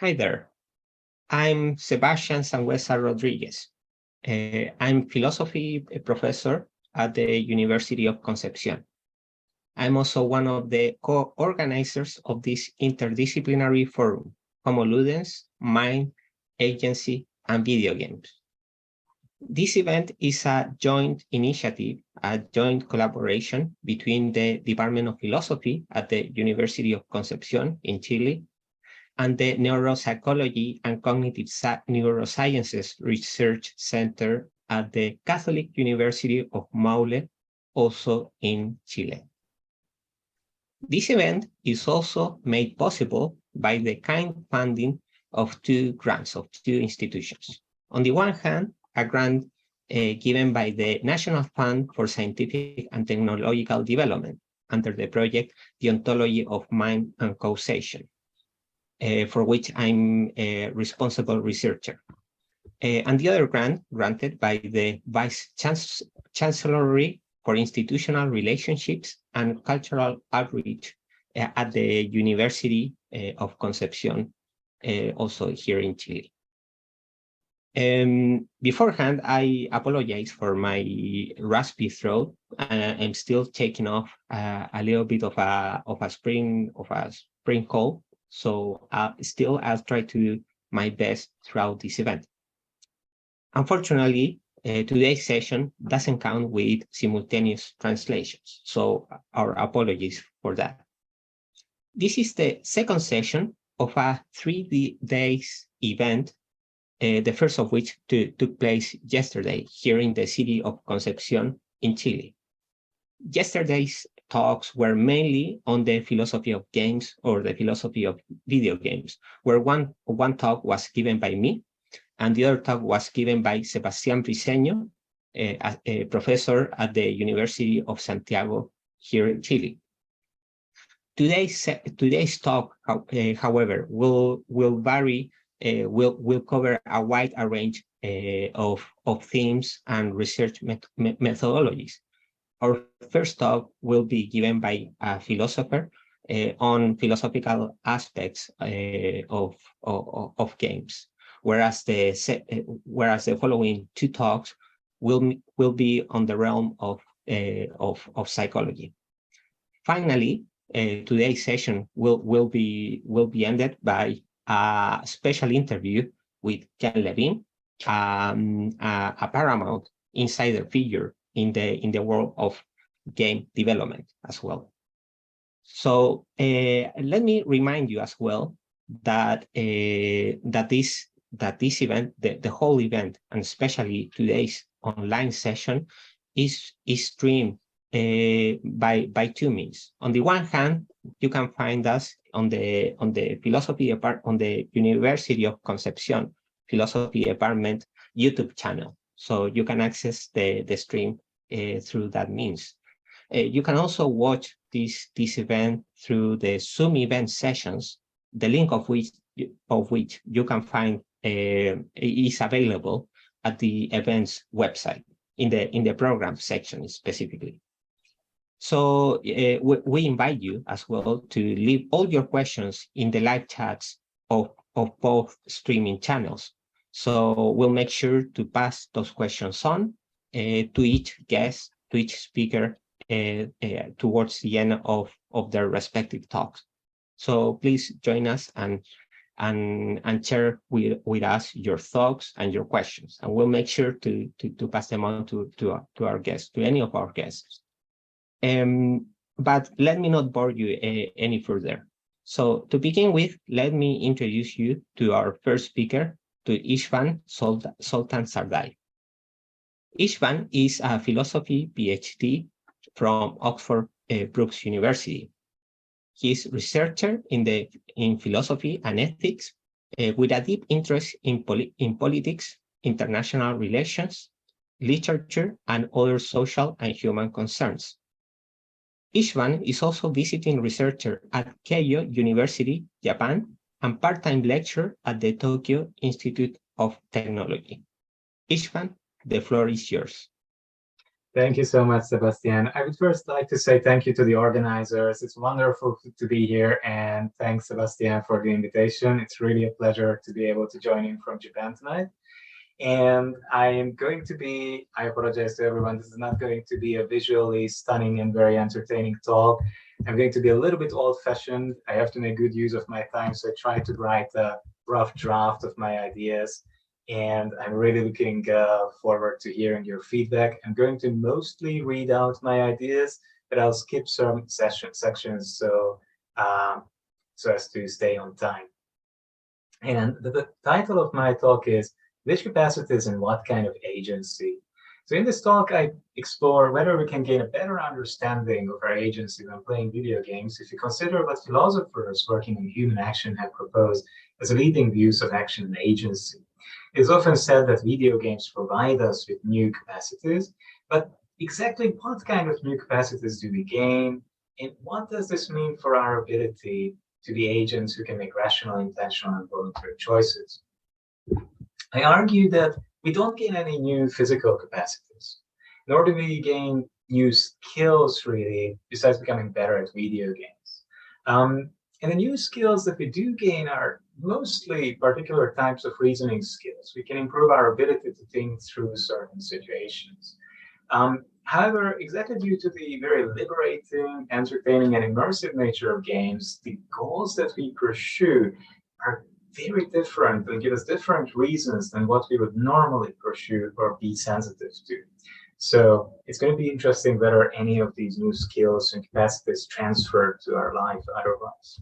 Hi there, I'm Sebastian Sangüesa Rodriguez. I'm philosophy professor at the University of Concepción. I'm also one of the co-organizers of this interdisciplinary forum, Homo Ludens, Mind, Agency, and Video Games. This event is a joint initiative, a joint collaboration between the Department of Philosophy at the University of Concepción in Chile and the Neuropsychology and Cognitive Neurosciences Research Center at the Catholic University of Maule, also in Chile. This event is also made possible by the kind funding of two grants of two institutions. On the one hand, a grant given by the National Fund for Scientific and Technological Development under the project The Ontology of Mind and Causation, for which I'm a responsible researcher. And the other grant granted by the Vice Chancellery for Institutional Relationships and Cultural Outreach at the University of Concepción, also here in Chile. Beforehand, I apologize for my raspy throat. I'm still taking off a little bit of a spring cold. So I'll try to do my best throughout this event. Unfortunately, today's session doesn't count with simultaneous translations, so our apologies for that. This is the second session of a 3 days event, the first of which took place yesterday here in the city of Concepción in Chile. Yesterday's talks were mainly on the philosophy of games or the philosophy of video games, where one talk was given by me, and the other talk was given by Sebastián Briceño, a professor at the University of Santiago here in Chile. Today's talk, however, will vary. Will cover a wide range of themes and research methodologies. Our first talk will be given by a philosopher on philosophical aspects of games, whereas the following two talks will be on the realm of psychology. Finally, today's session will be ended by a special interview with Ken Levine, a paramount insider figure in the world of game development as well. So let me remind you as well that this event, the whole event, and especially today's online session, is streamed by two means. On the one hand, you can find us on the philosophy on the University of Concepción Philosophy Department YouTube channel, so you can access the stream through that means. You can also watch this event through the Zoom event sessions, the link of which you can find is available at the events website in the program section specifically. So we invite you as well to leave all your questions in the live chats of both streaming channels. So we'll make sure to pass those questions on to each guest, to each speaker towards the end of their respective talks. So please join us and share with us your thoughts and your questions, and we'll make sure to pass them on to our guests, to any of our guests. But let me not bore you any further. So to begin with, let me introduce you to our first speaker, to Istvan Zoltan Zardai. Istvan is a philosophy PhD from Oxford Brookes University. He is a researcher in philosophy and ethics with a deep interest in politics, international relations, literature, and other social and human concerns. Istvan is also visiting researcher at Keio University, Japan, and part-time lecturer at the Tokyo Institute of Technology. Istvan, the floor is yours. Thank you so much, Sebastian. I would first like to say thank you to the organizers. It's wonderful to be here, and thanks, Sebastian, for the invitation. It's really a pleasure to be able to join in from Japan tonight. And I am going to be, I apologize to everyone, this is not going to be a visually stunning and very entertaining talk. I'm going to be a little bit old-fashioned. I have to make good use of my time, so I try to write a rough draft of my ideas. And I'm really looking forward to hearing your feedback. I'm going to mostly read out my ideas, but I'll skip some sections so as to stay on time. And the title of my talk is Which Capacities and What Kind of Agency? So in this talk, I explore whether we can gain a better understanding of our agency when playing video games if you consider what philosophers working on human action have proposed as leading views of action and agency. It's often said that video games provide us with new capacities, but exactly what kind of new capacities do we gain? And what does this mean for our ability to be agents who can make rational, intentional, and voluntary choices? I argue that we don't gain any new physical capacities, nor do we gain new skills, really, besides becoming better at video games. And the new skills that we do gain are mostly particular types of reasoning skills. We can improve our ability to think through certain situations. However, exactly due to the very liberating, entertaining, and immersive nature of games, the goals that we pursue are very different and give us different reasons than what we would normally pursue or be sensitive to. So it's going to be interesting whether any of these new skills and capacities transfer to our life otherwise.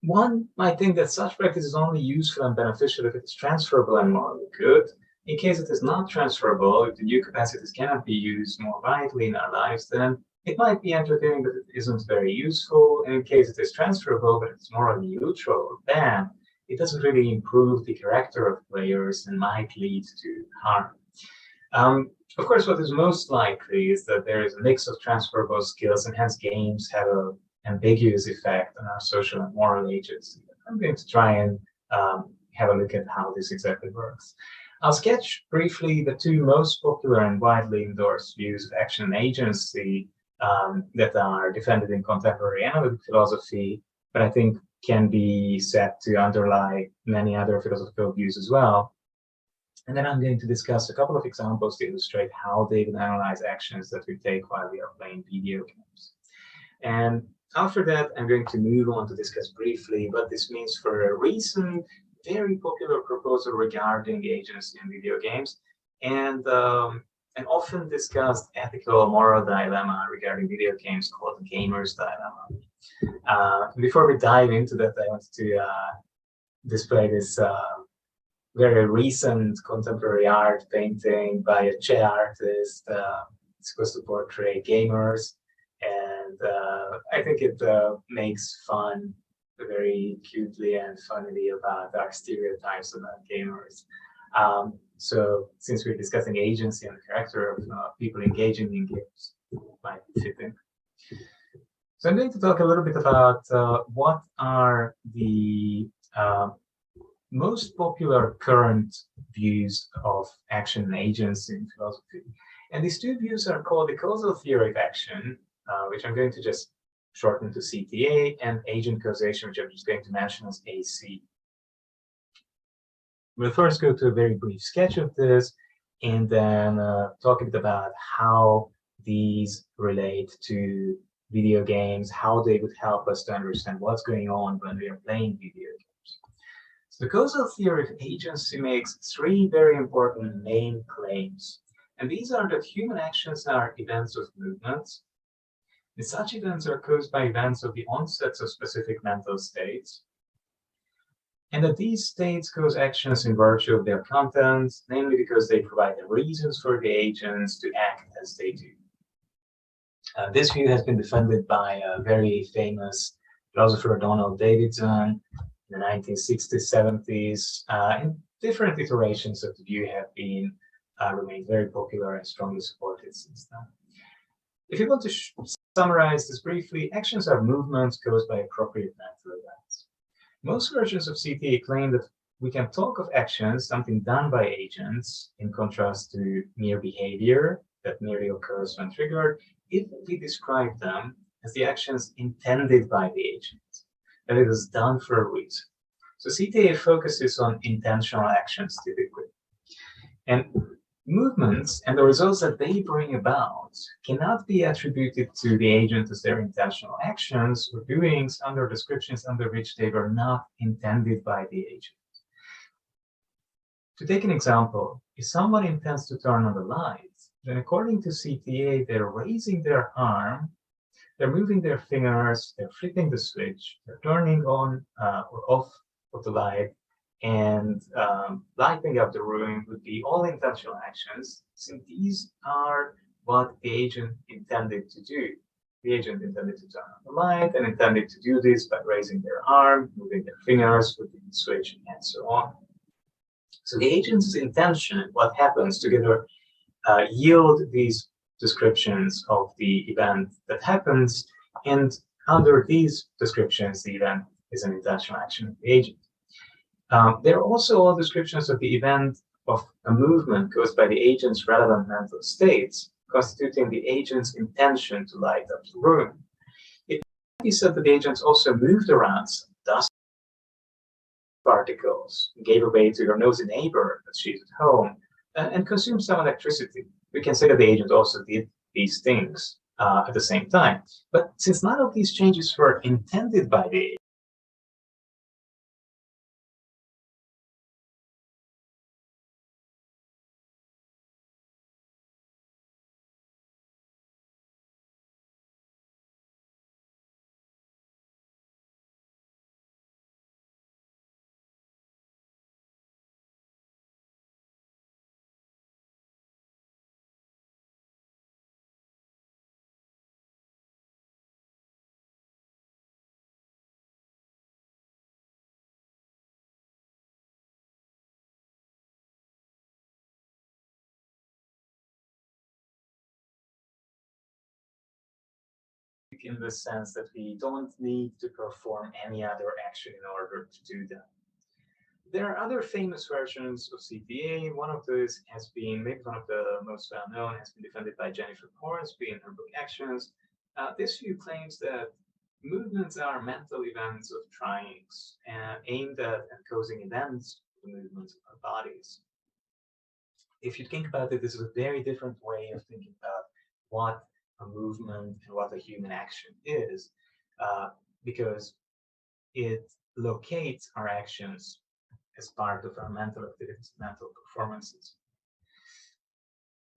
One might think that such practice is only useful and beneficial if it is transferable and morally good. In case it is not transferable, if the new capacities cannot be used more widely in our lives, then it might be entertaining, but it isn't very useful. And in case it is transferable, but it's morally neutral or banned, it doesn't really improve the character of players and might lead to harm. Of course, what is most likely is that there is a mix of transferable skills, and hence games have an ambiguous effect on our social and moral agency. I'm going to try and have a look at how this exactly works. I'll sketch briefly the two most popular and widely endorsed views of action and agency that are defended in contemporary analytic philosophy, but I think can be said to underlie many other philosophical views as well. And then I'm going to discuss a couple of examples to illustrate how they can analyze actions that we take while we are playing video games. And after that, I'm going to move on to discuss briefly what this means for a recent, very popular proposal regarding agency in video games, and an often discussed ethical moral dilemma regarding video games called the gamer's dilemma. Before we dive into that, I wanted to display this very recent contemporary art painting by a Czech artist. It's supposed to portray gamers, and I think it makes fun very cutely and funnily about our stereotypes about gamers. So since we're discussing agency and the character of people engaging in games, might fit in. So I'm going to talk a little bit about what are the most popular current views of action and agency in philosophy. And these two views are called the causal theory of action, which I'm going to just shorten to CTA, and agent causation, which I'm just going to mention as AC. We'll first go to a very brief sketch of this, and then talk a bit about how these relate to video games, how they would help us to understand what's going on when we are playing video games. So the causal theory of agency makes three very important main claims. And these are that human actions are events of movements, and such events are caused by events of the onsets of specific mental states, and that these states cause actions in virtue of their contents, namely because they provide the reasons for the agents to act as they do. This view has been defended by a very famous philosopher, Donald Davidson, in the 1960s, 70s, and different iterations of the view have been remained very popular and strongly supported since then. If you want to summarize this briefly, actions are movements caused by appropriate mental events. Most versions of CTA claim that we can talk of actions, something done by agents, in contrast to mere behavior that merely occurs when triggered, if we describe them as the actions intended by the agent, that it is done for a reason. So CTA focuses on intentional actions typically. And movements and the results that they bring about cannot be attributed to the agent as their intentional actions or doings under descriptions under which they were not intended by the agent. To take an example, if someone intends to turn on the lights, then according to CTA, they're raising their arm, they're moving their fingers, they're flipping the switch, they're turning on or off of the light, and lighting up the room would be all intentional actions, since these are what the agent intended to do. The agent intended to turn on the light and intended to do this by raising their arm, moving their fingers, flipping the switch, and so on. So the agent's intention and what happens together yield these descriptions of the event that happens, and under these descriptions, the event is an intentional action of the agent. There are also all descriptions of the event of a movement caused by the agent's relevant mental states, constituting the agent's intention to light up the room. It can be said that the agents also moved around some dust particles, gave away to her nosy neighbor that she's at home, and consumed some electricity. We can say that the agent also did these things at the same time. But since none of these changes were intended by the agent, in the sense that we don't need to perform any other action in order to do that. There are other famous versions of CTA. One of those has been, maybe one of the most well-known, has been defended by Jennifer Hornsby in her book Actions. This view claims that movements are mental events of tryings aimed at and causing events for the movements of our bodies. If you think about it, this is a very different way of thinking about what a movement and what a human action is, because it locates our actions as part of our mental activities, mental performances.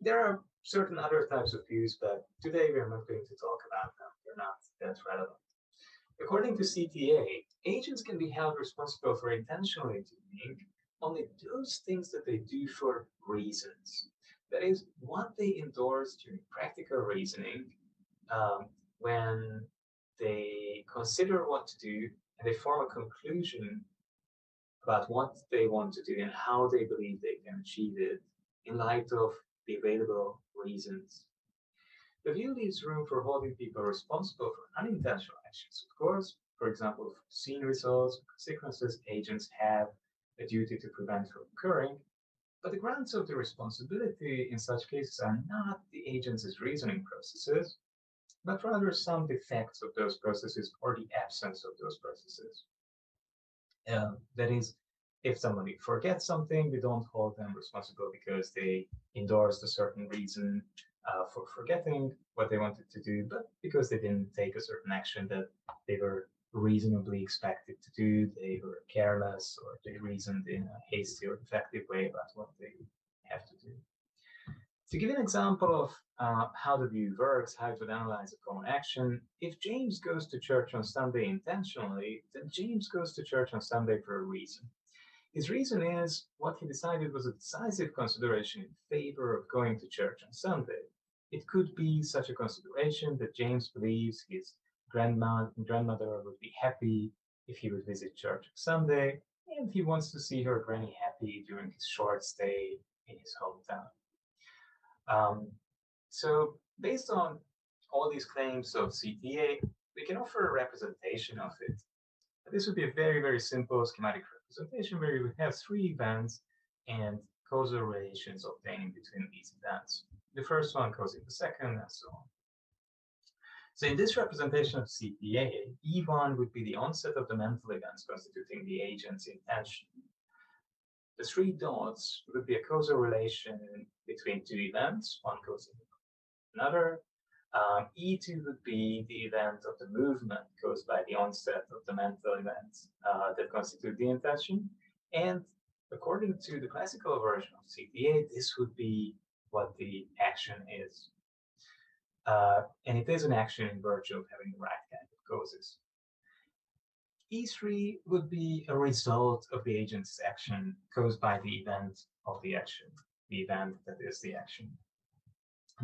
There are certain other types of views, but today we are not going to talk about them. They're not that relevant. According to CTA, agents can be held responsible for intentionally doing only those things that they do for reasons. That is, what they endorse during practical reasoning when they consider what to do and they form a conclusion about what they want to do and how they believe they can achieve it in light of the available reasons. The view leaves room for holding people responsible for unintentional actions. Of course, for example, for seen results or consequences, agents have a duty to prevent from occurring, but the grounds of the responsibility in such cases are not the agent's reasoning processes, but rather some defects of those processes or the absence of those processes. That is, if somebody forgets something, we don't hold them responsible because they endorsed a certain reason for forgetting what they wanted to do, but because they didn't take a certain action that they were reasonably expected to do, they were careless, or they reasoned in a hasty or defective way about what they have to do. To give an example of how the view works, how it would analyze a common action, if James goes to church on Sunday intentionally, then James goes to church on Sunday for a reason. His reason is what he decided was a decisive consideration in favor of going to church on Sunday. It could be such a consideration that James believes his grandmother would be happy if he would visit church on Sunday, and he wants to see her granny happy during his short stay in his hometown. So based on all these claims of CTA, we can offer a representation of it. This would be a very, very simple schematic representation where you would have three events and causal relations obtained between these events. The first one causing the second, and so on. So in this representation of CPA, E1 would be the onset of the mental events constituting the agent's intention. The three dots would be a causal relation between two events, one causing another. E2 would be the event of the movement caused by the onset of the mental events that constitute the intention. And according to the classical version of CPA, this would be what the action is. And it is an action in virtue of having the right kind of causes. E3 would be a result of the agent's action caused by the event of the action, the event that is the action.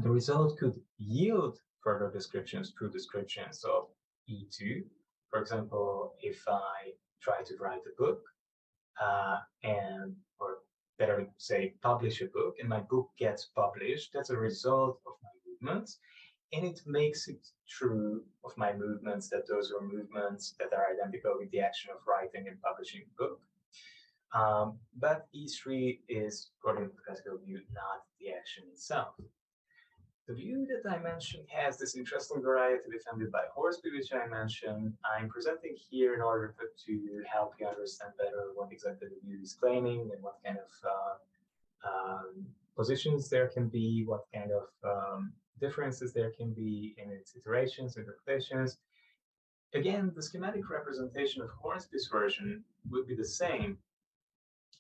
The result could yield further descriptions through descriptions of E2. For example, if I try to write a book, or better say, publish a book, and my book gets published, that's a result of my movements. And it makes it true of my movements that those are movements that are identical with the action of writing and publishing a book. But E3 is, according to the classical view, not the action itself. The view that I mentioned has this interesting variety defended by Hornsby, which I mentioned. I'm presenting here in order to help you understand better what exactly the view is claiming and what kind of positions there can be, what kind of differences there can be in its iterations, interpretations. Again, the schematic representation of Hornsby's version would be the same,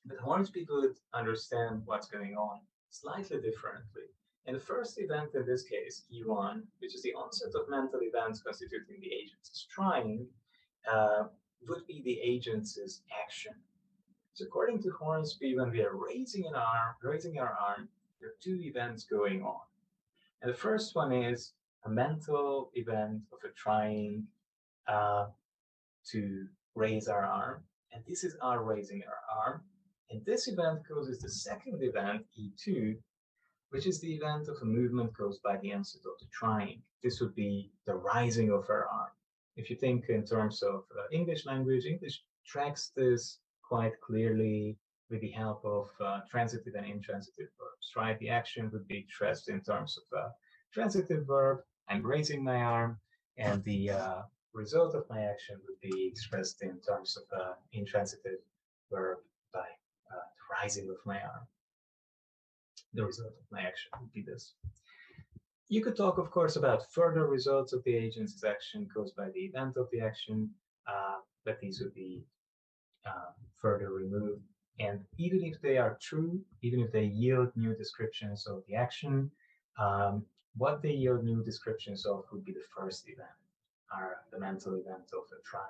but Hornsby would understand what's going on slightly differently. And the first event in this case, E1, which is the onset of mental events constituting the agent's trying, would be the agent's action. So according to Hornsby, when we are raising our arm, there are two events going on. And the first one is a mental event of a trying to raise our arm. And this is our raising our arm. And this event causes the second event, E2, which is the event of a movement caused by the onset of the trying. This would be the rising of our arm. If you think in terms of English language, English tracks this quite clearly with the help of transitive and intransitive verbs, right? The action would be expressed in terms of a transitive verb, I'm raising my arm, and the result of my action would be expressed in terms of an intransitive verb by the rising of my arm. The result of my action would be this. You could talk, of course, about further results of the agent's action caused by the event of the action, but these would be further removed. And even if they are true, even if they yield new descriptions of the action, what they yield new descriptions of would be the first event, the mental event of the trying.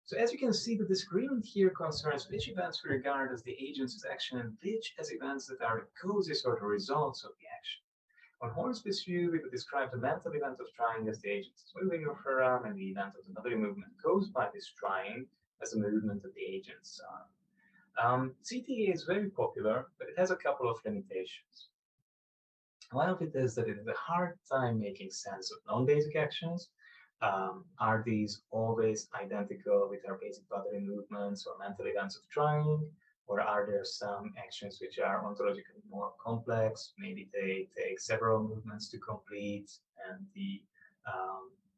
So as you can see, the disagreement here concerns which events we regard as the agent's action and which as events that are the causes or the results of the action. On Hornsby's view, we would describe the mental event of trying as the agent's moving of her arm and the event of the bodily movement caused by this trying as a movement of the agent's arm. CTA is very popular, but it has a couple of limitations. One of it is that it has a hard time making sense of non-basic actions. Are these always identical with our basic bodily movements or mental events of trying? Or are there some actions which are ontologically more complex? Maybe they take several movements to complete, and the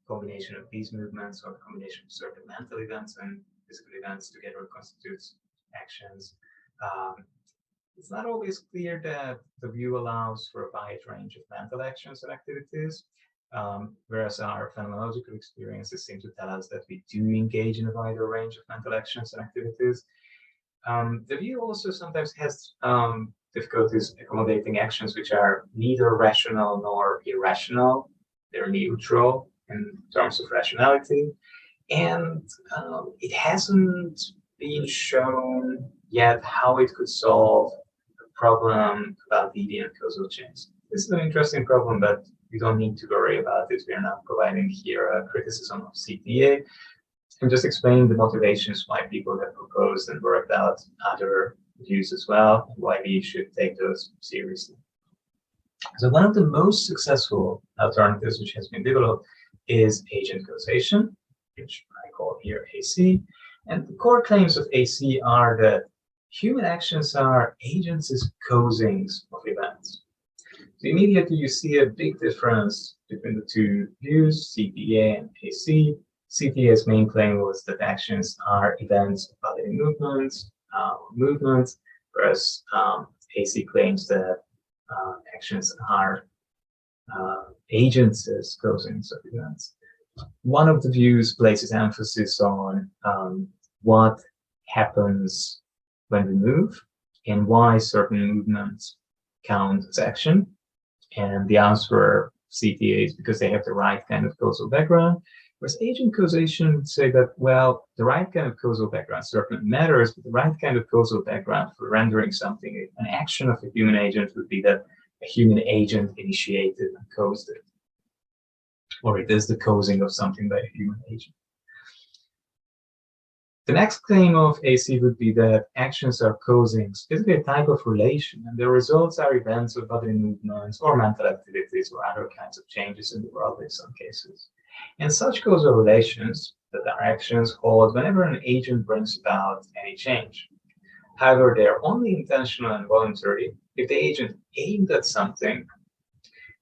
combination of these movements or the combination of certain mental events and physical events together constitutes actions. It's not always clear that the view allows for a wide range of mental actions and activities, whereas our phenomenological experiences seem to tell us that we do engage in a wider range of mental actions and activities. The view also sometimes has difficulties accommodating actions which are neither rational nor irrational. They're neutral in terms of rationality. And it hasn't been shown yet how it could solve the problem about deviant causal chains. This is an interesting problem, but we don't need to worry about it. We are not providing here a criticism of CTA. I'm just explaining the motivations why people have proposed and worked out other views as well, and why we should take those seriously. So one of the most successful alternatives which has been developed is agent causation. which I call here AC. And the core claims of AC are that human actions are agents' causings of events. So immediately you see a big difference between the two views, CTA and AC. CTA's main claim was that actions are events of bodily movements, whereas AC claims that actions are agents as causings of events. One of the views places emphasis on what happens when we move and why certain movements count as action. And the answer CTA is because they have the right kind of causal background. Whereas agent causation would say that, well, the right kind of causal background certainly matters, but the right kind of causal background for rendering something an action of a human agent would be that a human agent initiated and caused it, or it is the causing of something by a human agent. The next claim of AC would be that actions are causings, basically a type of relation, and the results are events of bodily movements or mental activities or other kinds of changes in the world in some cases. And such causal relations that are actions hold whenever an agent brings about any change. However, they are only intentional and voluntary if the agent aimed at something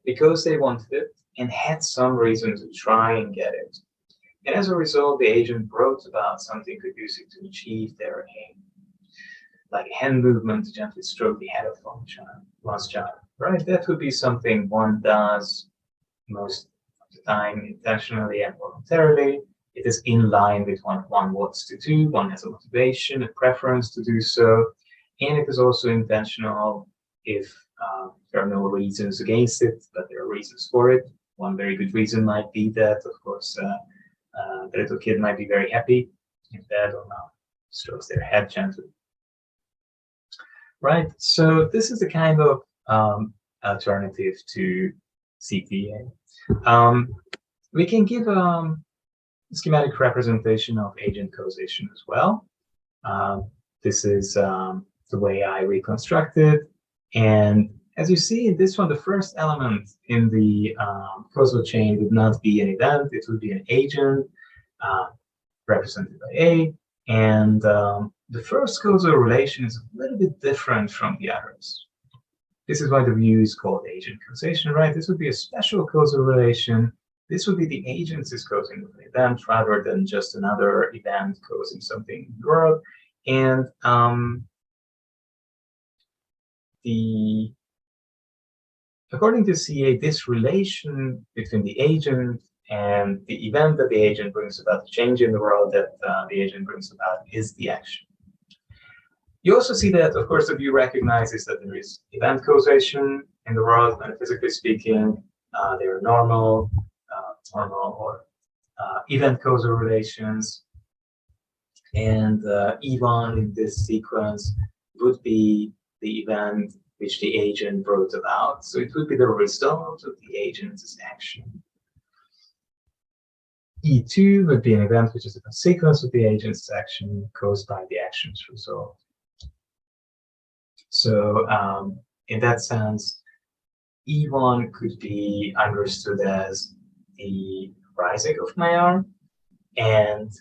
because they wanted it and had some reason to try and get it. And as a result, the agent brought about something conducive to achieve their aim, like a hand movement to gently stroke the head of one's child, right? That would be something one does most of the time intentionally and voluntarily. It is in line with what one wants to do. One has a motivation, a preference to do so. And it is also intentional if there are no reasons against it, but there are reasons for it. One very good reason might be that, of course, the little kid might be very happy if dad or mom strokes their head gently. Right, so this is the kind of alternative to CTA. We can give a schematic representation of agent causation as well. This is the way I reconstructed. And as you see in this one, the first element in the causal chain would not be an event, it would be an agent represented by A. And the first causal relation is a little bit different from the others. This is why the view is called agent causation, right? This would be a special causal relation. This would be the agent is causing an event rather than just another event causing something in the world. And according to CA, this relation between the agent and the event that the agent brings about, the change in the world that the agent brings about, is the action. You also see that, of course, the view recognizes that there is event causation in the world, metaphysically speaking. There are normal or event causal relations. And E1 in this sequence would be the event which the agent brought about. So it would be the result of the agent's action. E2 would be an event which is a consequence of the agent's action caused by the action's result. So in that sense, E1 could be understood as the rising of my arm, and ...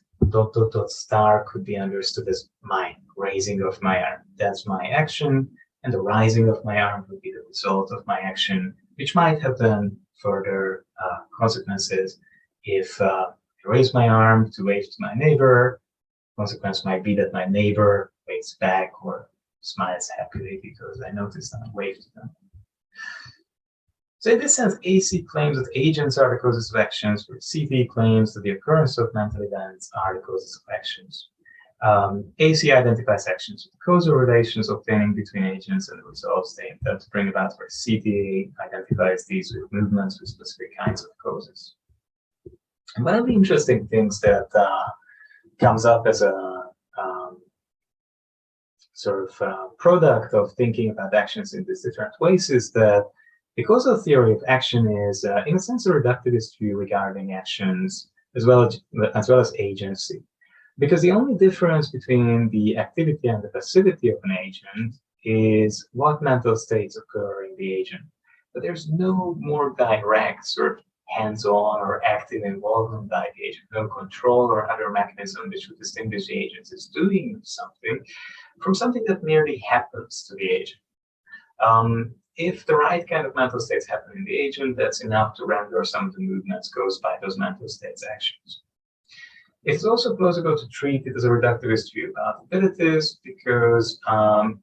star could be understood as my raising of my arm. That's my action, and the rising of my arm would be the result of my action, which might have then further consequences. If I raise my arm to wave to my neighbor, consequence might be that my neighbor waves back or smiles happily because I noticed and I waved to them. So in this sense, AC claims that agents are the causes of actions, where CT claims that the occurrence of mental events are the causes of actions. AC identifies actions with causal relations obtaining between agents and the results they intend to bring about, where CTA identifies these with movements with specific kinds of causes. And one of the interesting things that comes up as a product of thinking about actions in these different ways is that the causal theory of action is, in a sense, a reductivist view regarding actions as well as agency. Because the only difference between the activity and the passivity of an agent is what mental states occur in the agent. But there's no more direct sort of hands-on or active involvement by the agent, no control or other mechanism which would distinguish the agent is doing something from something that merely happens to the agent. If the right kind of mental states happen in the agent, that's enough to render some of the movements caused by those mental states actions. It's also plausible to treat it as a reductivist view about abilities, because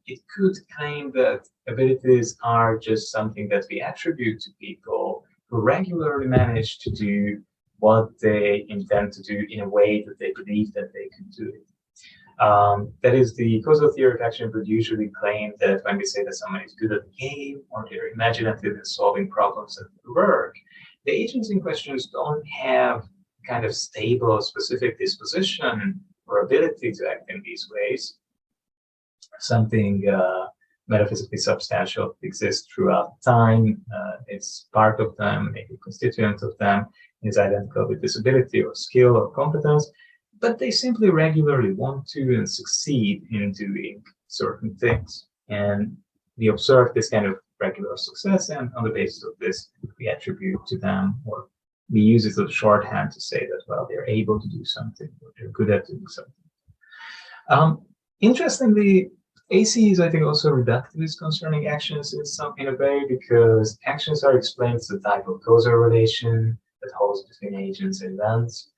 it could claim that abilities are just something that we attribute to people who regularly manage to do what they intend to do in a way that they believe that they can do it. That is, the causal theory of action would usually claim that when we say that someone is good at the game or they're imaginative in solving problems at work, the agents in question don't have kind of stable, specific disposition or ability to act in these ways. Something metaphysically substantial exists throughout time. It's part of them, maybe a constituent of them, is identical with disability or skill or competence, but they simply regularly want to and succeed in doing certain things. And we observe this kind of regular success, and on the basis of this, we attribute to them, or we use it as a shorthand to say that, well, they're able to do something, or they're good at doing something. Interestingly, AC is, I think, also reductivist concerning actions in a way, because actions are explained as a type of causal relation that holds between agents and events.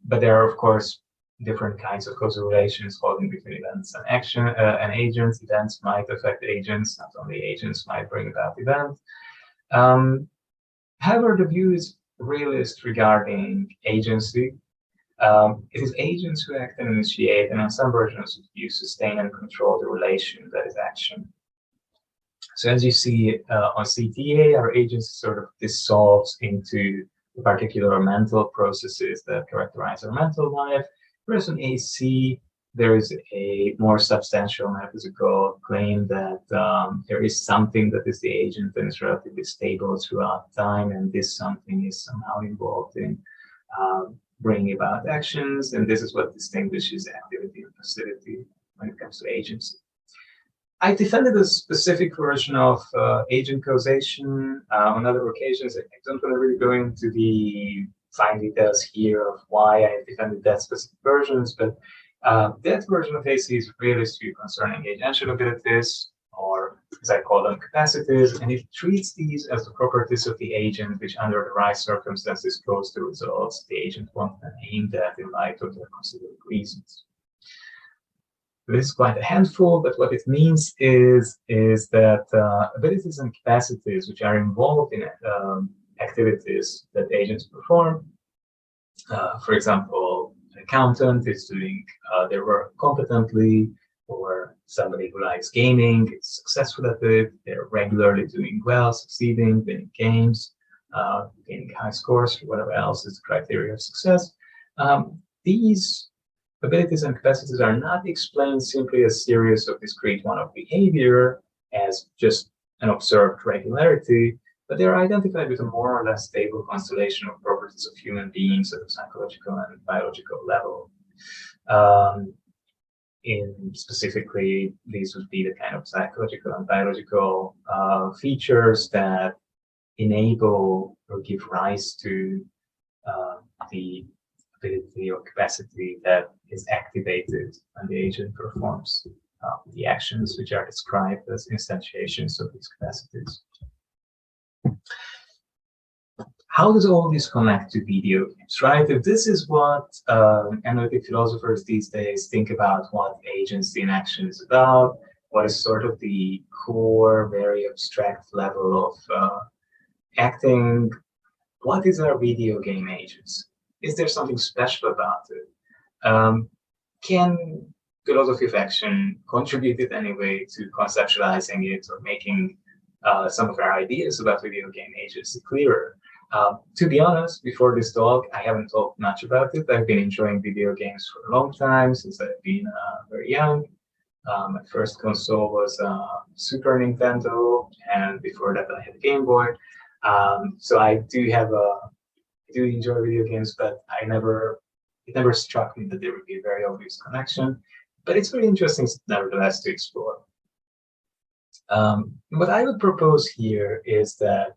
But there are, of course, different kinds of causal relations holding between events and action and agents. Events might affect agents, not only agents might bring about events. However, the view is realist regarding agency. It is agents who act and initiate, and on some versions of the view, sustain and control the relation that is action. So as you see on CTA, our agency sort of dissolves into the particular mental processes that characterize our mental life, whereas in AC, there is a more substantial metaphysical claim that there is something that is the agent and is relatively stable throughout time, and this something is somehow involved in bringing about actions, and this is what distinguishes activity and passivity when it comes to agency. I defended a specific version of agent causation on other occasions. I don't want to really go into the fine details here of why I defended that specific versions, but that version of AC is realist view concerning agential abilities, or as I call them, capacities, and it treats these as the properties of the agent, which under the right circumstances cause the results the agent wants and aimed at in light of their considered reasons. This is quite a handful, but what it means is that abilities and capacities which are involved in activities that agents perform, for example, an accountant is doing their work competently, or somebody who likes gaming is successful at it, they're regularly doing well, succeeding, winning games, gaining high scores, or whatever else is the criteria of success. These abilities and capacities are not explained simply as series of discrete one-off behavior as just an observed regularity, but they are identified with a more or less stable constellation of properties of human beings at a psychological and biological level. Specifically, these would be the kind of psychological and biological features that enable or give rise to the ability or capacity that is activated when the agent performs the actions which are described as instantiations of these capacities. How does all this connect to video games, right? If this is what analytic philosophers these days think about what agency in action is about, what is sort of the core, very abstract level of acting, what is our video game agents? Is there something special about it? Can philosophy of action contribute in any way to conceptualizing it or making some of our ideas about video game agency clearer? To be honest, before this talk, I haven't talked much about it. I've been enjoying video games for a long time, since I've been very young. My first console was Super Nintendo, and before that I had a Game Boy. So I do enjoy video games, but it never struck me that there would be a very obvious connection. But it's very interesting, nevertheless, to explore. What I would propose here is that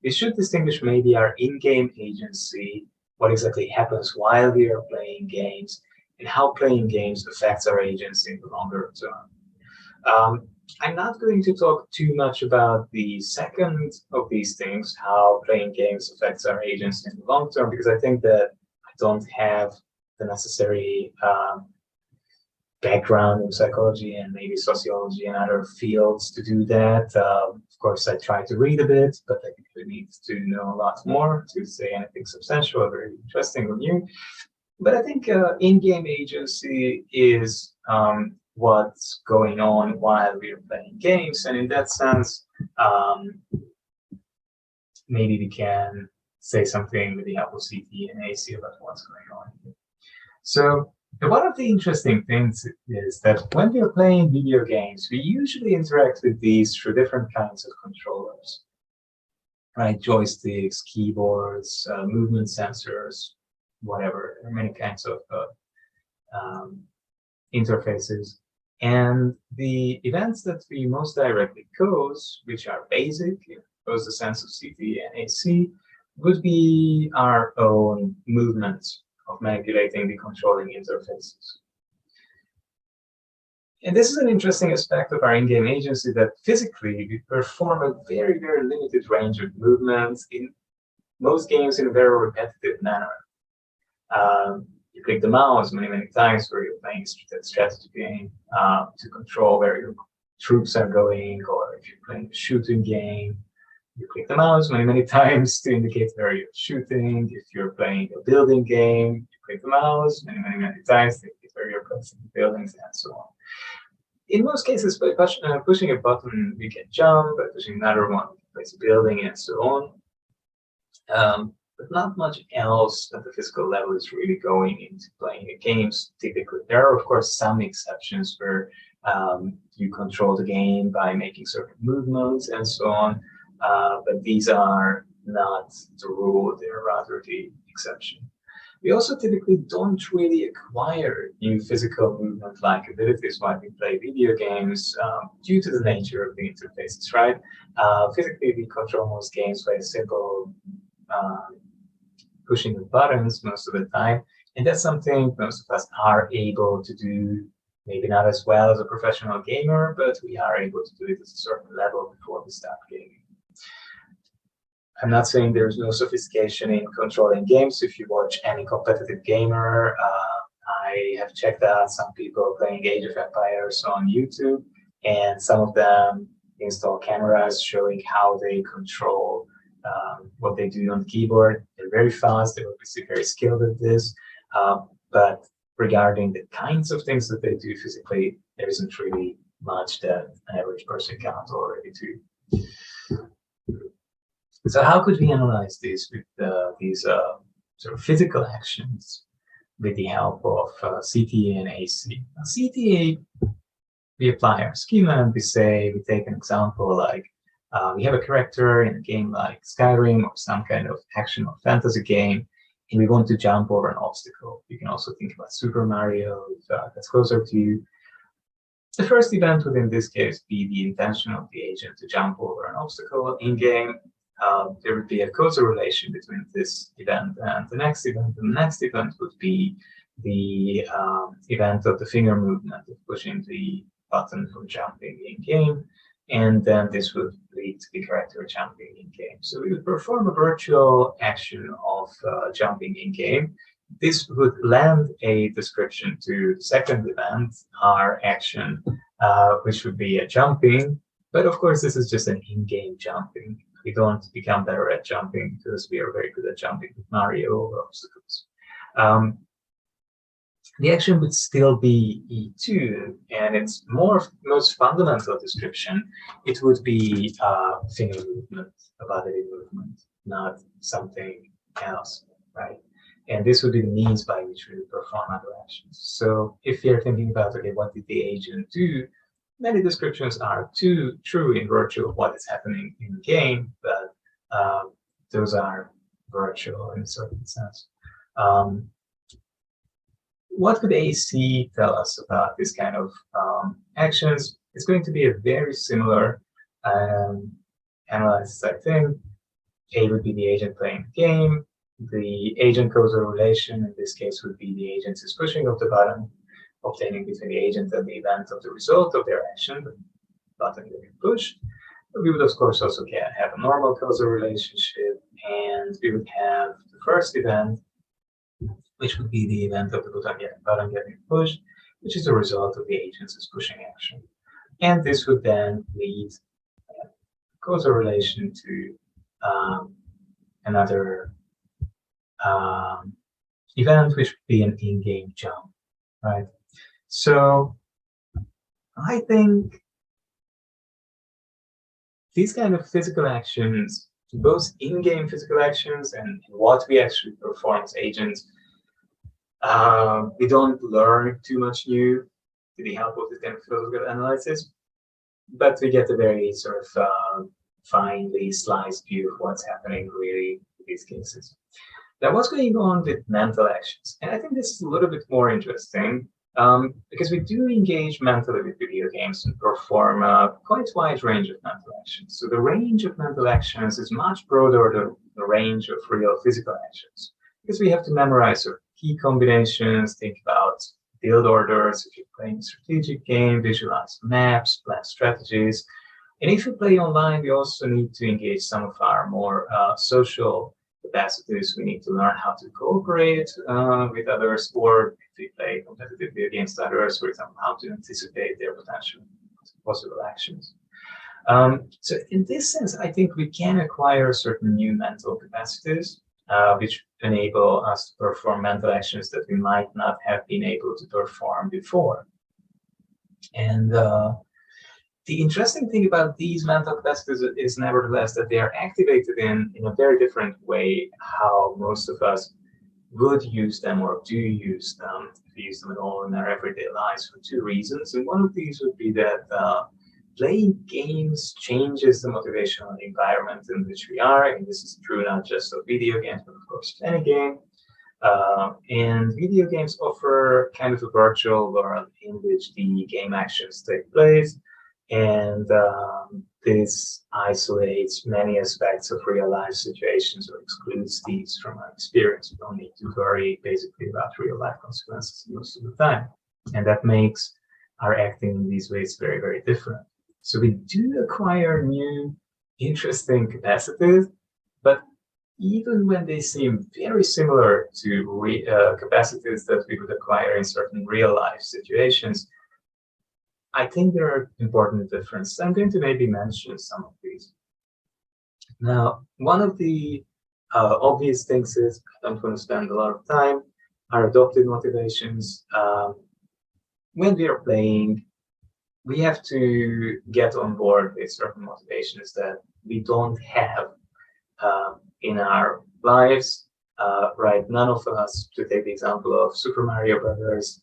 we should distinguish maybe our in-game agency, what exactly happens while we are playing games, and how playing games affects our agency in the longer term. I'm not going to talk too much about the second of these things, how playing games affects our agency in the long term, because I think that I don't have the necessary background in psychology and maybe sociology and other fields to do that. Of course, I try to read a bit, but I think we need to know a lot more to say anything substantial or very interesting or new. But I think in-game agency is what's going on while we're playing games. And in that sense, maybe we can say something with the help of CT and AC about what's going on here. So one of the interesting things is that when we're playing video games, we usually interact with these through different kinds of controllers, right? Joysticks, keyboards, movement sensors, whatever. There are many kinds of interfaces. And the events that we most directly cause, which are basic, cause the sense of CT and AC, would be our own movements of manipulating the controlling interfaces. And this is an interesting aspect of our in-game agency, that physically we perform a very, very limited range of movements in most games in a very repetitive manner. You click the mouse many, many times where you're playing a strategy game to control where your troops are going, or if you're playing a shooting game, you click the mouse many, many times to indicate where you're shooting. If you're playing a building game, you click the mouse many, many, many times to indicate where you're placing buildings, and so on. In most cases, by pushing a button, we can jump. By pushing another one, we can place a building, and so on. But not much else at the physical level is really going into playing games typically. There are, of course, some exceptions where you control the game by making certain movements and so on, but these are not the rule, they're rather the exception. We also typically don't really acquire new physical movement-like abilities while we play video games due to the nature of the interfaces, right? Physically, we control most games by a simple pushing of buttons most of the time, and that's something most of us are able to do, maybe not as well as a professional gamer, but we are able to do it at a certain level before we start gaming. I'm not saying there's no sophistication in controlling games. If you watch any competitive gamer, I have checked out some people playing Age of Empires on YouTube, and some of them install cameras showing how they control what they do on the keyboard. They're very fast, they're obviously very skilled at this, but regarding the kinds of things that they do physically, there isn't really much that an average person can't already do. So how could we analyze this with these sort of physical actions with the help of CTA and AC? Now, CTA, we apply our schema and we take an example like we have a character in a game like Skyrim or some kind of action or fantasy game, and we want to jump over an obstacle. You can also think about Super Mario, if that's closer to you. The first event would in this case be the intention of the agent to jump over an obstacle in-game. There would be a causal relation between this event and the next event. And the next event would be the event of the finger movement of pushing the button for jumping in-game. And then this would lead to the character jumping in-game. So we would perform a virtual action of jumping in-game. This would lend a description to the second event, our action, which would be a jumping. But of course, this is just an in-game jumping. We don't become better at jumping because we are very good at jumping with Mario over obstacles. The action would still be E2, and its most fundamental description, it would be finger movement, a bodily movement, not something else, right? And this would be the means by which we would perform other actions. So if you're thinking about, okay, what did the agent do? Many descriptions are true in virtue of what is happening in the game, but those are virtual in a certain sense. What could AC tell us about this kind of actions? It's going to be a very similar analysis, I think. A would be the agent playing the game. The agent-causal relation, in this case, would be the agent is pushing of the button, obtaining between the agent and the event of the result of their action, the button getting pushed. We would, of course, also have a normal causal relationship, and we would have the first event, which would be the event of the button getting pushed, which is a result of the agent's pushing action. And this would then lead causal relation to another event, which would be an in-game jump, right? So I think these kind of physical actions, both in-game physical actions and what we actually perform as agents, we don't learn too much new with the help of this kind of philosophical analysis, but we get a very sort of finely sliced view of what's happening really in these cases. Now, what's going on with mental actions? And I think this is a little bit more interesting because we do engage mentally with video games and perform a quite wide range of mental actions. So the range of mental actions is much broader than the range of real physical actions because we have to memorize sort of key combinations, think about build orders. If you're playing a strategic game, visualize maps, plan strategies. And if you play online, we also need to engage some of our more social capacities. We need to learn how to cooperate with others, or if we play competitive video games with others, for example, how to anticipate their potential possible actions. So in this sense, I think we can acquire certain new mental capacities, which enable us to perform mental actions that we might not have been able to perform before. And the interesting thing about these mental capacities is nevertheless that they are activated in a very different way how most of us would use them or do use them, if we use them at all in our everyday lives, for two reasons. And one of these would be that playing games changes the motivational environment in which we are. And this is true not just of video games, but of course of any game. And video games offer kind of a virtual world in which the game actions take place. And this isolates many aspects of real life situations or excludes these from our experience. We don't need to worry basically about real life consequences most of the time. And that makes our acting in these ways very, very different. So we do acquire new, interesting capacities, but even when they seem very similar to capacities that we would acquire in certain real life situations, I think there are important differences. I'm going to maybe mention some of these. Now, one of the obvious things is, I don't want to spend a lot of time, our adopted motivations. When we are playing, we have to get on board with certain motivations that we don't have in our lives, right? None of us, to take the example of Super Mario Brothers,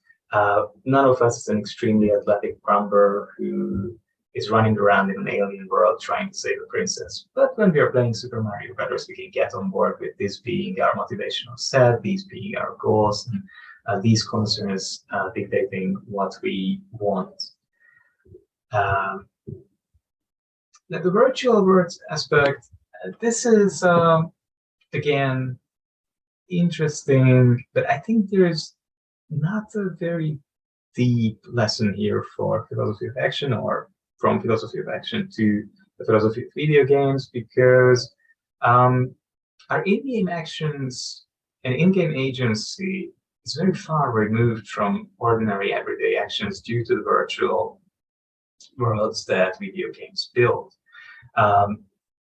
none of us is an extremely athletic plumber who is running around in an alien world trying to save a princess. But when we are playing Super Mario Brothers, we can get on board with this being our motivational set, these being our goals, and these concerns dictating what we want. Now, the virtual world aspect, this is, again, interesting, but I think there's not a very deep lesson here for philosophy of action or from philosophy of action to the philosophy of video games, because our in-game actions and in-game agency is very far removed from ordinary everyday actions due to the virtual worlds that video games build.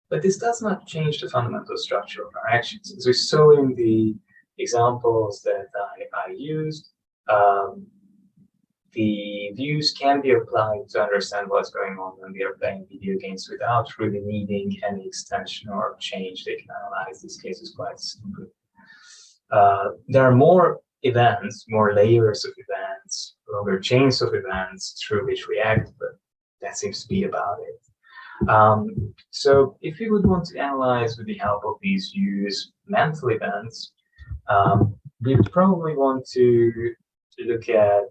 But this does not change the fundamental structure of our actions. As we saw in the examples that I used, the views can be applied to understand what's going on when we are playing video games without really needing any extension or change. They can analyze these cases quite simply. There are more events, more layers of events, longer chains of events through which we act, but that seems to be about it. So if we would want to analyze with the help of these views mental events, we would probably want to look at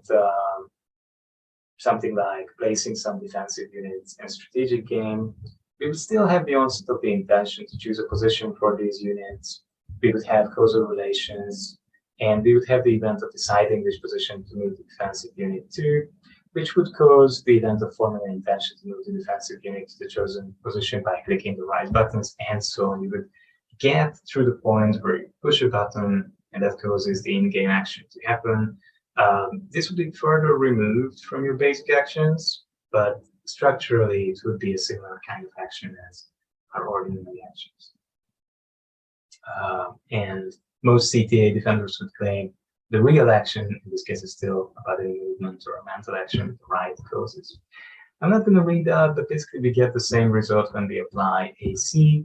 something like placing some defensive units in a strategic game, we would still have the onset of the intention to choose a position for these units. We would have causal relations, and we would have the event of deciding which position to move the defensive unit to, which would cause the event of forming an intention to move the defensive unit to the chosen position by clicking the right buttons, and so on. You would get through the point where you push a button, and that causes the in-game action to happen. This would be further removed from your basic actions, but structurally it would be a similar kind of action as our ordinary actions. And most CTA defenders would claim the real action, in this case, is still a bodily movement or a mental action with the right causes. I'm not going to read that, but basically we get the same result when we apply AC.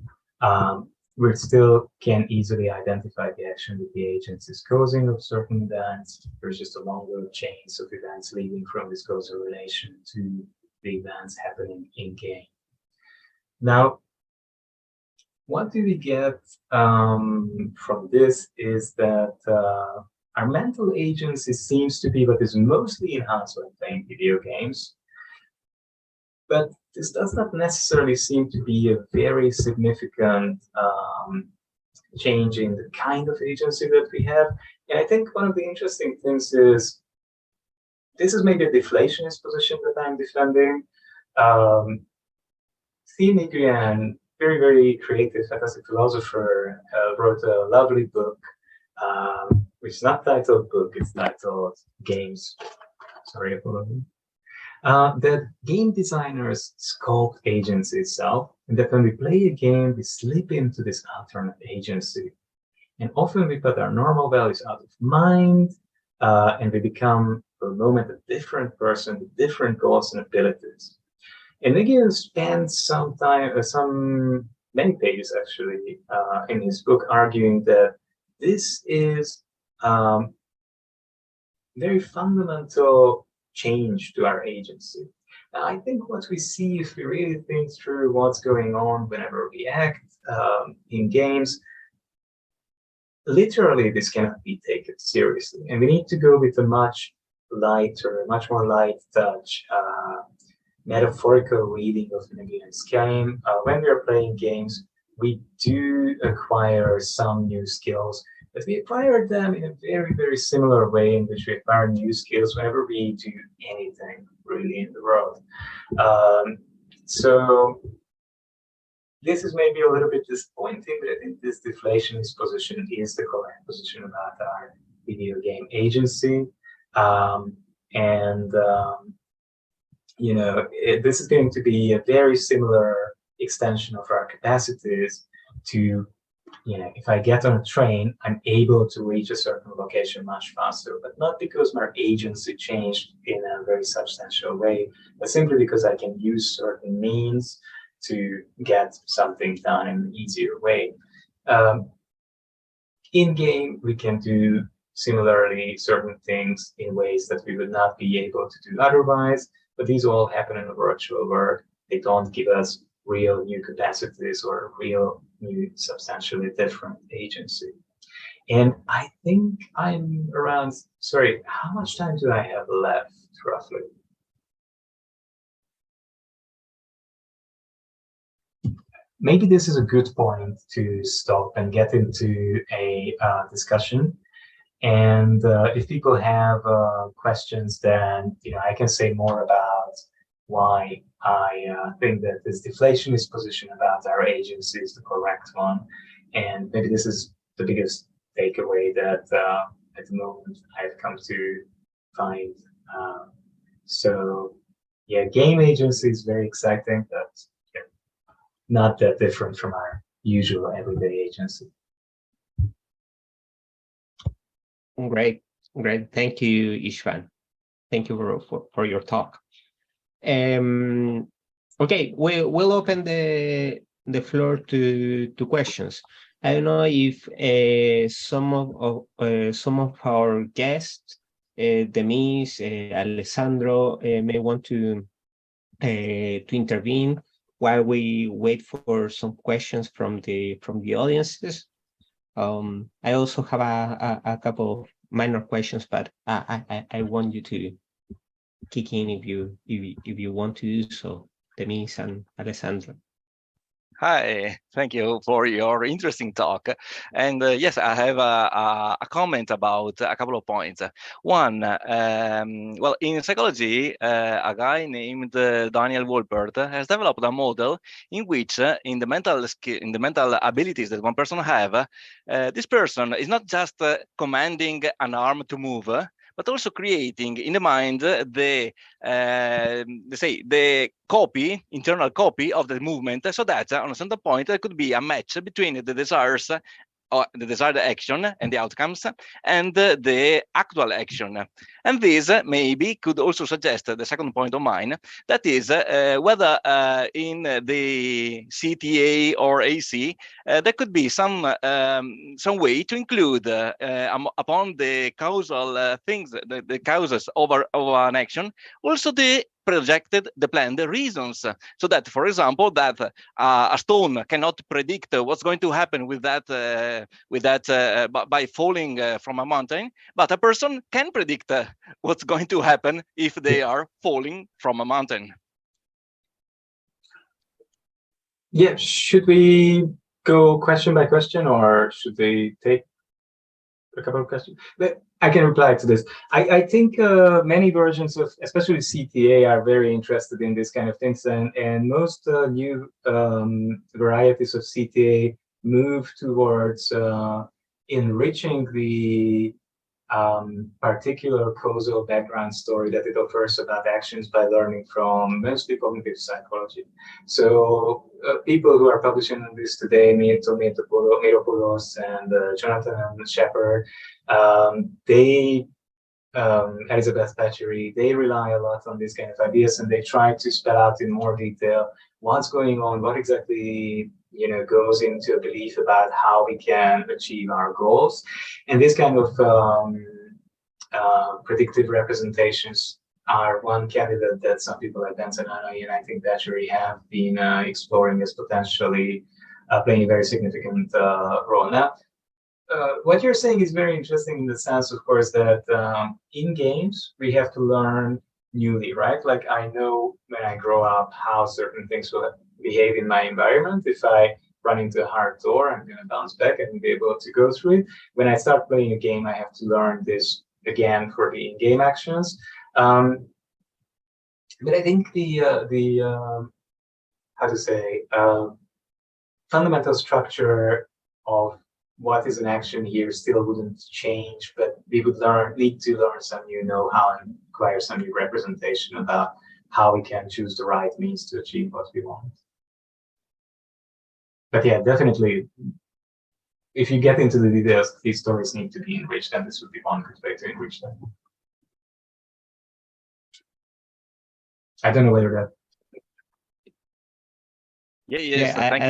We still can easily identify the action that the agent is causing of certain events. There's just a longer chains of events leading from this causal relation to the events happening in game. Now, what do we get from this is that our mental agency seems to be what is mostly enhanced when playing video games. But this does not necessarily seem to be a very significant change in the kind of agency that we have. And I think one of the interesting things is, this is maybe a deflationist position that I'm defending. Theo Nguyen, very, very creative, fantastic philosopher, wrote a lovely book, which is not titled book, it's titled Games. Sorry, apologies. That game designers sculpt agency itself, and that when we play a game, we slip into this alternate agency. And often we put our normal values out of mind, and we become, for a moment, a different person with different goals and abilities. And Nguyen spends some time, many pages actually, in his book arguing that this is very fundamental change to our agency. Now, I think what we see, if we really think through what's going on whenever we act in games, literally this cannot be taken seriously. And we need to go with a much lighter, much more light touch, metaphorical reading of Nguyen's game. When we are playing games, we do acquire some new skills, but we acquire them in a very, very similar way in which we acquire new skills whenever we do anything really in the world. So this is maybe a little bit disappointing, but I think this deflationist position is the correct position about our video game agency. You know, this is going to be a very similar extension of our capacities to, you know, if I get on a train, I'm able to reach a certain location much faster, but not because my agency changed in a very substantial way, but simply because I can use certain means to get something done in an easier way. In game, we can do similarly certain things in ways that we would not be able to do otherwise, but these all happen in the virtual world. They don't give us real new capacities or real new substantially different agency. And I think I'm around, sorry, how much time do I have left roughly? Maybe this is a good point to stop and get into a discussion. And if people have questions, then I can say more about why I think that this deflationist position about our agency is the correct one. And maybe this is the biggest takeaway that at the moment I've come to find. So yeah, game agency is very exciting, but not that different from our usual everyday agency. Great. Thank you, Istvan. Thank you for your talk. Okay, we'll open the floor to questions. I don't know if some of our guests, Demis, Alessandro, may want to intervene while we wait for some questions from the audiences. I also have a couple of minor questions, but I want you to kick in if you want to do so, Demis and Alessandro. Hi, thank you for your interesting talk. And yes, I have a comment about a couple of points. One, well, in psychology, a guy named Daniel Wolpert has developed a model in which, in the mental abilities that one person have, this person is not just commanding an arm to move, but also creating in the mind the internal copy of the movement, so that on a certain point there could be a match between the desires, or the desired action and the outcomes, and the actual action. And this maybe could also suggest the second point of mine, that is whether in the CTA or AC there could be some way to include upon the causal things, the causes of an action, also the planned reasons, so that, for example, that a stone cannot predict what's going to happen with that by falling from a mountain, but a person can predict what's going to happen if they are falling from a mountain. Yeah, should we go question by question, or should we take a couple of questions? I can reply to this. I think many versions of, especially CTA, are very interested in this kind of things, and most new varieties of CTA move towards enriching the particular causal background story that it offers about actions by learning from mostly cognitive psychology. So people who are publishing this today, Mirto Miropoulos and Jonathan Shepard, Elizabeth Batchery, they rely a lot on these kind of ideas, and they try to spell out in more detail what's going on, what exactly goes into a belief about how we can achieve our goals. And this kind of predictive representations are one candidate that some people like Benson and I think Batchery have been exploring as potentially playing a very significant role. Now, what you're saying is very interesting in the sense, of course, that in games, we have to learn newly, right? Like, I know when I grow up how certain things will behave in my environment. If I run into a hard door, I'm going to bounce back and be able to go through it. When I start playing a game, I have to learn this again for the in-game actions. But I think the fundamental structure of what is an action here still wouldn't change, but we would need to learn some new know-how and acquire some new representation about how we can choose the right means to achieve what we want. But yeah, definitely, if you get into the details, these stories need to be enriched, and this would be one good way to enrich them. I don't know whether that... Yes, thank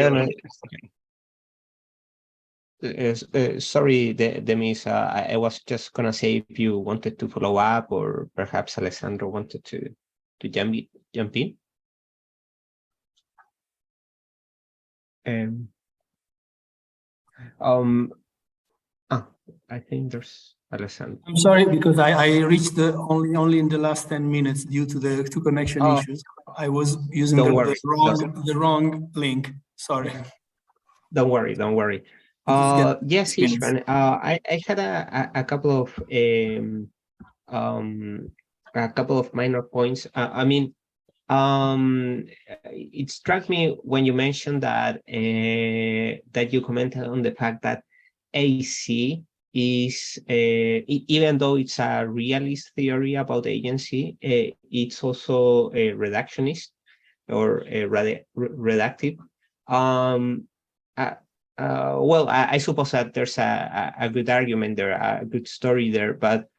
you. Sorry, Demis, I was just gonna say if you wanted to follow up, or perhaps Alessandro wanted to jump in. I think there's Alessandro. I'm sorry, because I reached only in the last 10 minutes due to the two connection issues. I was using the wrong link. Sorry. Don't worry. Yes, Istvan. I had a couple of minor points. I mean, it struck me when you mentioned that you commented on the fact that AC is, even though it's a realist theory about agency, it's also a reductionist or a reductive. Well, I suppose that there's a good argument there, a good story there, but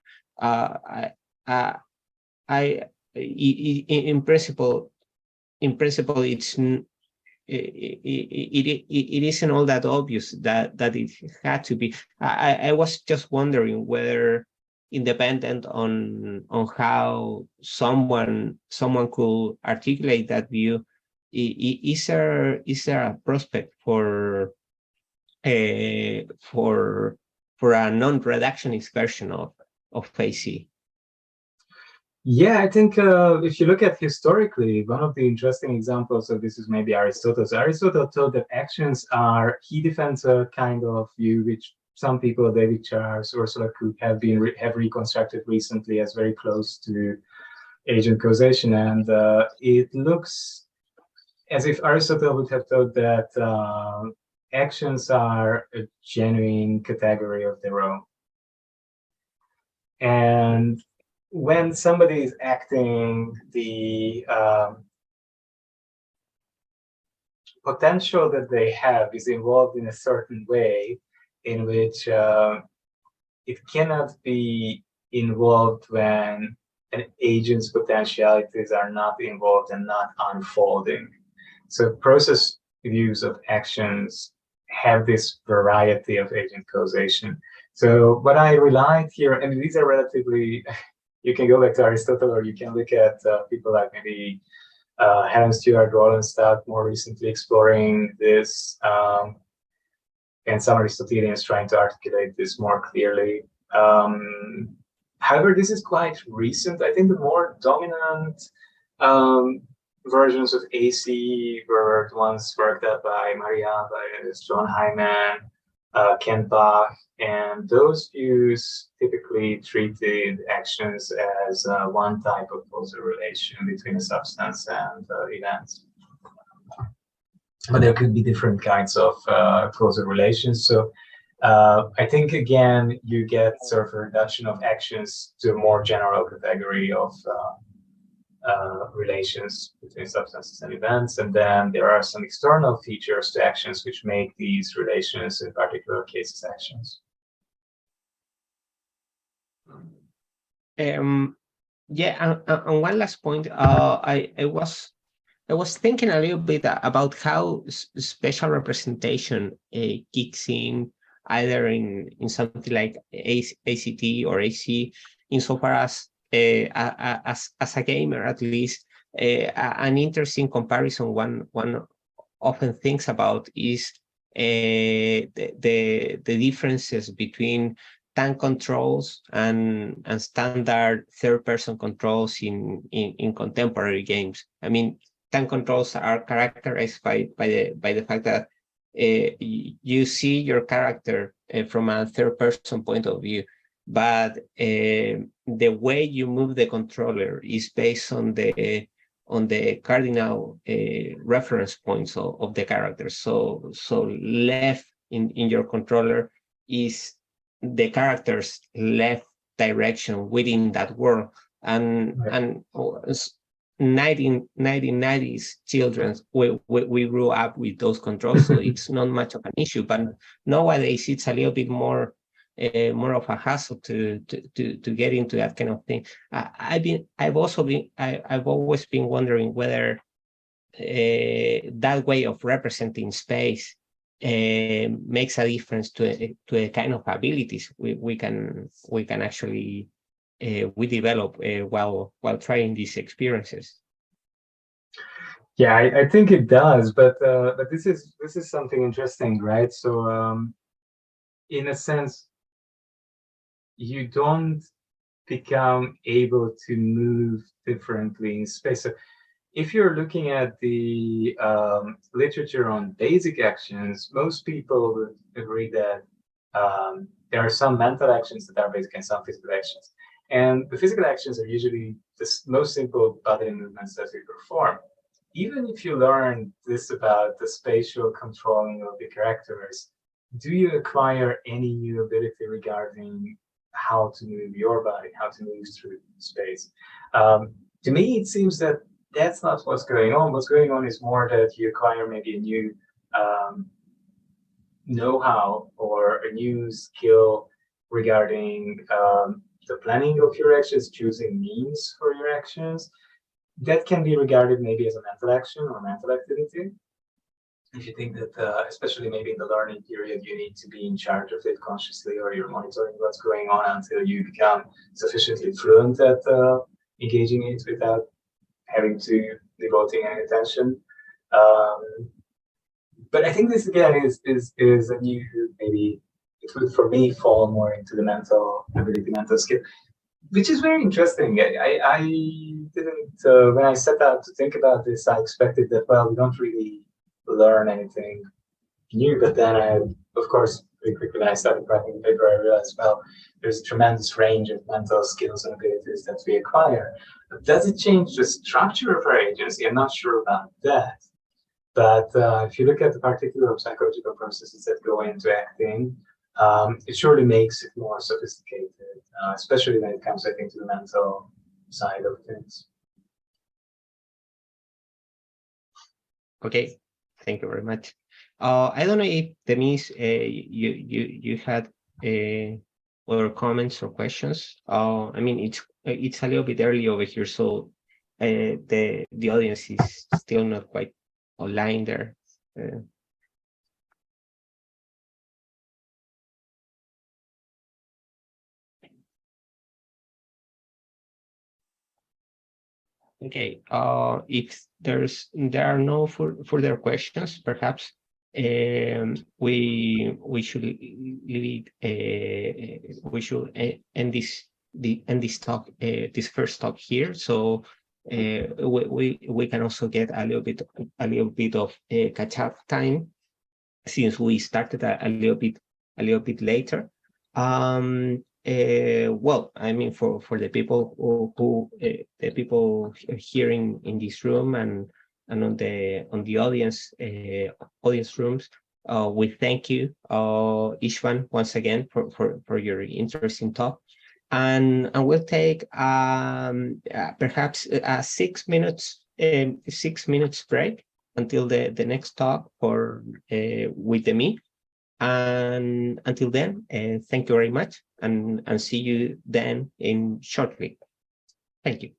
in principle, it's it isn't all that obvious that it had to be. I was just wondering whether, independent on how someone could articulate that view, is there a prospect for a non-reductionist version of AC? Yeah, I think if you look at historically, one of the interesting examples of this is maybe Aristotle. So Aristotle thought that actions are, he defends a kind of view which some people, David Charles, Ursula Cook, have reconstructed recently as very close to agent causation. And it looks as if Aristotle would have thought that actions are a genuine category of their own. And when somebody is acting, the potential that they have is involved in a certain way in which it cannot be involved when an agent's potentialities are not involved and not unfolding. So process views of actions have this variety of agent causation. So what I relied here, and these are relatively, you can go back to Aristotle, or you can look at people like maybe Helen Stewart, Roland Stott, more recently exploring this, and some Aristotelians trying to articulate this more clearly. However, this is quite recent. I think the more dominant versions of AC were the ones worked out by Maria, by John Hyman, Ken Bach, and those views typically treated actions as one type of causal relation between a substance and events. But there could be different kinds of causal relations. So I think, again, you get sort of a reduction of actions to a more general category of relations between substances and events. And then there are some external features to actions which make these relations, in particular cases, actions. Yeah, and one last point, I was thinking a little bit about how spatial representation kicks in either in something like ACT or AC, insofar as a gamer, at least, an interesting comparison one often thinks about is the differences between tank controls and standard third-person controls in contemporary games. I mean, tank controls are characterized by the fact that you see your character from a third-person point of view, but the way you move the controller is based on the cardinal reference points of the character. So left in your controller is the character's left direction within that world, and 1990s children, we grew up with those controls, so it's not much of an issue. But nowadays it's a little bit more of a hassle to get into that kind of thing. I've always been wondering whether that way of representing space makes a difference to a kind of abilities we can actually we develop while trying these experiences. Yeah, I think it does, but this is something interesting, right? So in a sense, you don't become able to move differently in space. So if you're looking at the literature on basic actions, most people would agree that there are some mental actions that are basic and some physical actions. And the physical actions are usually the most simple bodily movements that we perform. Even if you learn this about the spatial controlling of the characters, do you acquire any new ability regarding how to move your body, how to move through space? To me, it seems that that's not what's going on. What's going on is more that you acquire maybe a new know-how or a new skill regarding the planning of your actions, choosing means for your actions. That can be regarded maybe as a mental action or mental activity. If you think that, especially maybe in the learning period, you need to be in charge of it consciously, or you're monitoring what's going on until you become sufficiently fluent at engaging it without having to devoting any attention. But I think this again is a new, maybe it would for me fall more into the mental ability, mental skill. which is very interesting. I didn't, when I set out to think about this, I expected that, well, we don't really learn anything new, but then of course, pretty quickly when I started writing the paper, I realized, well, there's a tremendous range of mental skills and abilities that we acquire. But does it change the structure of our agency? I'm not sure about that. But if you look at the particular psychological processes that go into acting, it surely makes it more sophisticated, especially when it comes, I think, to the mental side of things. Okay, thank you very much. I don't know if Denise, you had other comments or questions. I mean, it's a little bit early over here, so the audience is still not quite online there. Okay, if there are no further questions, perhaps we should leave it, we should end this talk, this first talk here. So we can also get a little bit of catch up time, since we started a little bit later. Well, I mean, for the people who the people here in this room and on the audience rooms, we thank you, Istvan, once again for your interesting talk, and we'll take perhaps a 6 minutes break until the next talk with me. And until then, thank you very much, and see you then shortly. Thank you.